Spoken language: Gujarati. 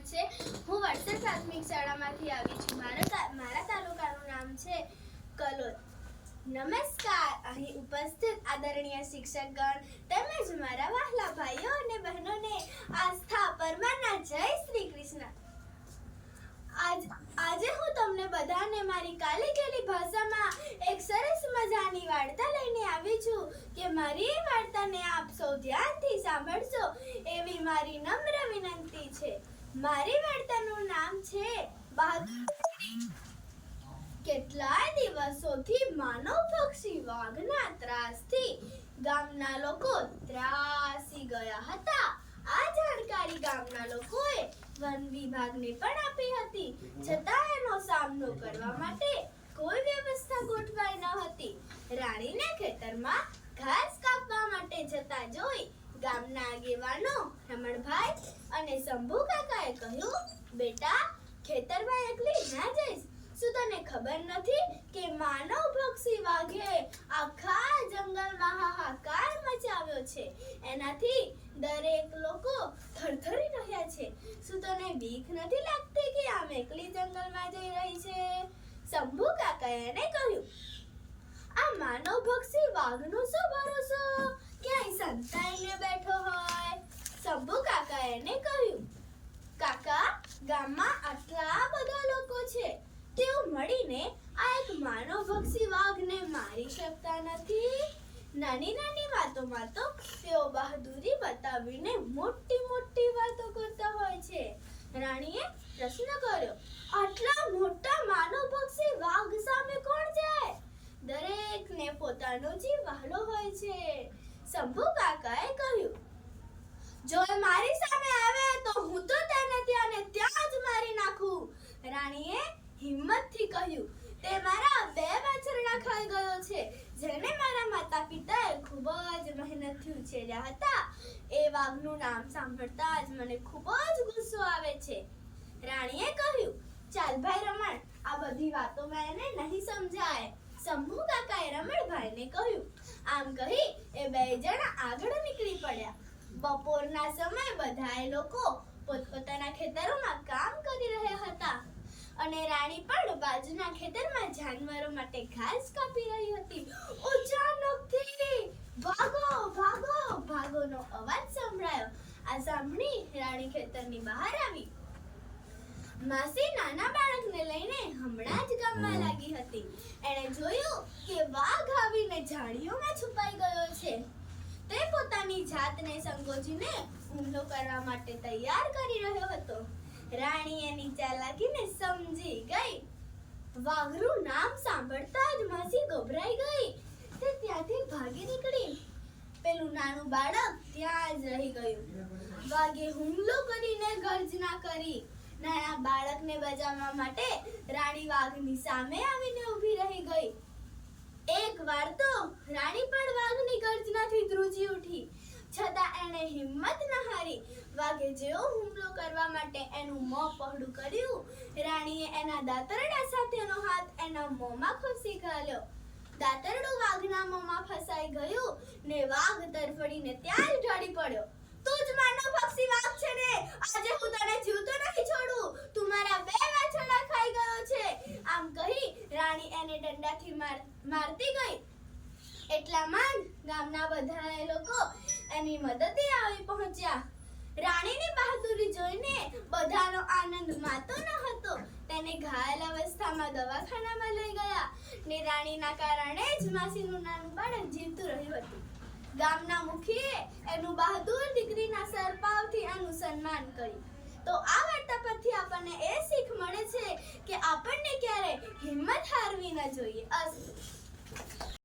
સ્વાગત છે। હું વડસર પ્રાથમિક શાળામાંથી આવી છું। મારા તાલુકાનું નામ છે કલોલ। નમસ્કાર। અહીં ઉપસ્થિત આદરણીય શિક્ષકગણ તેમજ મારા વહાલા ભાઈઓ અને બહેનોને આસ્થા પરમારના જય શ્રી કૃષ્ણ। આજે હું તમને બધાને મારી કાલી કેલી ભાષામાં એક સરસ મજાની વાર્તા લઈને આવી છું કે મારી એ વાર્તાને આપ સૌ ધ્યાનથી સાંભળશો એવી મારી નમ્ર વિનંતી છે। મારી વાર્તાનું નામ છે બહાદુરી। કેટલાય દિવસોથી માનવ પક્ષી વાઘના ત્રાસથી ગામના લોકો ત્રાસી ગયા હતા। આ જાણકારી ગામના લોકોએ વન વિભાગને પણ આપી હતી, છતાં એનો સામનો કરવા માટે કોઈ વ્યવસ્થા ગોઠવાઈ ન હતી। રાણીને ખેતરમાં ઘાસ કાપવા માટે જતા જોઈ ગામના આગેવાનો રમણભાઈ અને શંભુ કાકાએ કહ્યું, બેટા, ખેતરમાં એકલી ના જઈશ। શું તને ખબર નથી કે માનવ ભક્ષી વાઘે આખા જંગલમાં હાહાકાર મચાવ્યો છે? એનાથી દરેક લોકો થરથરી રહ્યા છે। શું તને બીક નથી લાગતી કે આમ એકલી જંગલમાં જઈ રહી છે? શંભુ કાકાએ એને કહ્યું, આ માનવ ભક્ષી વાઘનો શું ભરોસો, ક્યાંય સંતાઈને બેઠો હોય? શંભુ કાકાએ એને કહ્યું, કાકા, ગામમાં આટલા બધા લોકો છે, તેઓ મળીને આ એક માનવ ભક્ષી વાઘને મારી શકતા નથી। નાની નાની વાતોમાં તો તેઓ બહાદુરી બતાવીને મોટી મોટી વાતો કરતા હોય છે। રાણીએ પ્રશ્ન કર્યો, આટલા મોટા માનવ ભક્ષી વાઘ સામે કોણ જાય? દરેકને પોતાનો જીવ વહાલો હોય છે। શંભુ કાકાએ કહ્યું, જો એ મારી સામે આવે તો હું તો તેને ત્યાં ને ત્યાં જ મારી નાખું। રાણીએ હિંમતથી કહ્યું, તે મારા 2 વાછરડા ખાઈ ગયો છે, જેને મારા માતા પિતાએ ખૂબ જ મહેનતથી ઉછેર્યા હતા। એ વાઘનું નામ સાંભળતા જ મને ખૂબ જ ગુસ્સો આવે છે। રાણીએ કહ્યું, ચાલ ભાઈ રમણ, આ બધી વાતોમાં એને નહીં સમજાય। શંભુ કાકાએ રમણભાઈને કહ્યું। આમ કહી એ 2 જણા આગળ નીકળી પડ્યા। બપોરના સમયે બધાએ લોકો પોતપોતાના ખેતરોમાં કામ કરી રહ્યા હતા અને રાણી પણ બાજુના ખેતરમાં જાનવરો માટે ઘાસ કાપી રહી હતી। અચાનકથી ભાગો ભાગો ભાગોનો અવાજ સંભળાયો। આ સાંભળી રાણી ખેતરની બહાર આવી। માસી નાના બાળકને લઈને હમણાં જ ગામમાં લાગી હતી। એણે જોયું કે વાઘ આવીને ઝાડીઓમાં છુપાઈ ગયો છે। તે પોતાની જાતને સંકોચીને હુમલો કરવા માટે તૈયાર કરી રહ્યો હતો। રાણી એની ચાલાકીને સમજી ગઈ। વાઘનું નામ સાંભળતા જ માસી ગભરાઈ ગઈ। તે ત્યાંથી ભાગી નીકળી। પેલું નાનું બાળક ત્યાં જ રહી ગયું। વાઘે હુમલો કરીને ગર્જના કરી। નાના બાળકને બચાવવા માટે રાણી વાઘની સામે આવીને ઊભી રહી ગઈ। એકવાર તો રાણી પણ વાઘની ગર્જનાથી ધ્રુજી ઉઠી, છતાં એણે હિંમત ન હારી। વાઘે જેવો હુમલો કરવા માટે એનું મોં પહોળું કર્યું, રાણીએ એના દાંતરડા સાથેનો હાથ એના મોંમાં ખોસી ઘાલ્યો। દાંતરડું વાઘના મોંમાં ફસાઈ ગયું ને વાઘ તરફડીને ત્યાં જ ઢળી પડ્યો। તું જ માનવ પક્ષી વાઘ છે ને? આજે હું તને જીવતો નહીં છોડું। તું મારા 2 વાછરડા ખાઈ ગયો છે। આમ કહી રાણી એને દંડાથી મારતી ગઈ। એટલામાં જ ગામના બધા લોકો એની મદદે આવી પહોંચ્યા। રાણીની બહાદુરી જોઈને બધાનો આનંદ માતો ન હતો। તેને ઘાયલ અવસ્થામાં દવાખાનામાં લઈ ગયા ને રાણીના કારણે જ માસીનું નાનું બાળક જીવતું રહ્યું હતું। ગામના મુખીએ એનું બહાદુર દીકરીના સરપાવથી એનું સન્માન કર્યું। તો આ વાર્તા પરથી આપણને